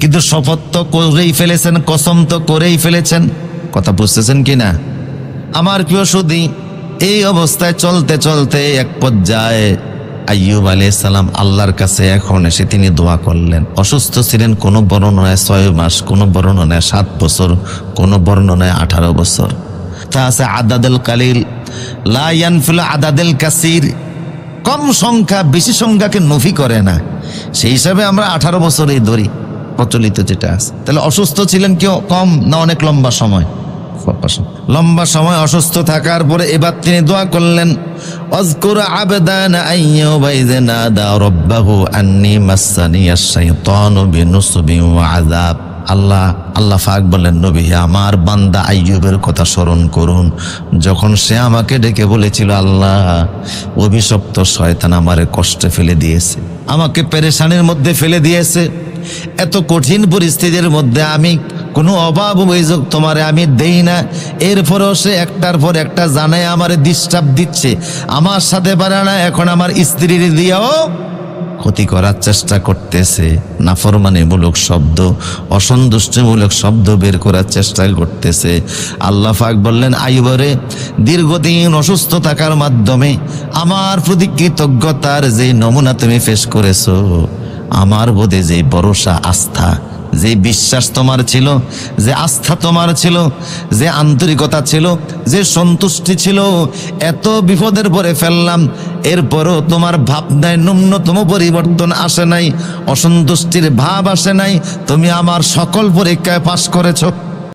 কিন্তু শপথ তো করেই ফেলেছেন, কসম তো করেই ফেলেছেন। কথা বুঝতেছেন কিনা আমার প্রিয় সুধী? এই অবস্থায় চলতে চলতে এক পর্যায়ে আইয়ুব আলাইহিস সালাম আল্লাহর কাছে এখন এসে তিনি দোয়া করলেন। অসুস্থ ছিলেন, কোনো বর্ণনায় 6 মাস, কোনো বর্ণনায় 7 বছর, কোনো বর্ণনায় 18 বছর। তা আছে আদাদুল কালিল লা ইয়ানফিল আদাদুল কাসির, কম সংখ্যা বেশি সংখ্যাকে নফি করে না। সেই হিসাবে আমরা 18 বছরেই ধরি প্রচলিত যেটা আছে। তাহলে অসুস্থ ছিলেন কেউ কম না অনেক লম্বা সময়? লম্বা সময় অসুস্থ থাকার পরে এবার তিনি দোয়া করলেন, আযকুর আবদানা আইয়ুবা ইয নাদা রাব্বাহু আন্নী মাসসানিয়াশ শাইতানু বিনুসবিন ওয়া আযাব। আল্লাহ পাক বলেন, নবী আমার বান্দা আইয়ুবের কথা স্মরণ করুন, যখন সে আমাকে ডেকে বলেছিল, আল্লাহ অভিশপ্ত শয়তান আমারে কষ্টে ফেলে দিয়েছে, আমাকে পেরেশানির মধ্যে ফেলে দিয়েছে, এত কঠিন পরিস্থিতির মধ্যে আমি কোনো অভাব অভিযোগ তোমারে আমি দেই না, এরপরেও সে একটার পর একটা জানায় আমারে ডিস্টার্ব দিচ্ছে, আমার সাথে পারে না, এখন আমার স্ত্রীর দিয়েও ক্ষতি করার চেষ্টা করতেছে, নাফরমানিমূলক শব্দ, অসন্তুষ্টিমূলক শব্দ বের করার চেষ্টা করতেছে। আল্লাহ পাক বললেন, আইয়ুবরে দীর্ঘদিন অসুস্থ থাকার মাধ্যমে আমার প্রতি কৃতজ্ঞতার যে নমুনা তুমি পেশ করেছো, আমার বোধে যে ভরসা, আস্থা, যে বিশ্বাস তোমার ছিল, যে আস্থা তোমার ছিল, যে আন্তরিকতা ছিল, যে সন্তুষ্টি ছিল, এত বিপদের পরে ফেললাম, এরপরও তোমার ভাবনায় ন্যূনতম পরিবর্তন আসে নাই, অসন্তুষ্টির ভাব আসে নাই, তুমি আমার সকল পরীক্ষায় পাশ করেছো।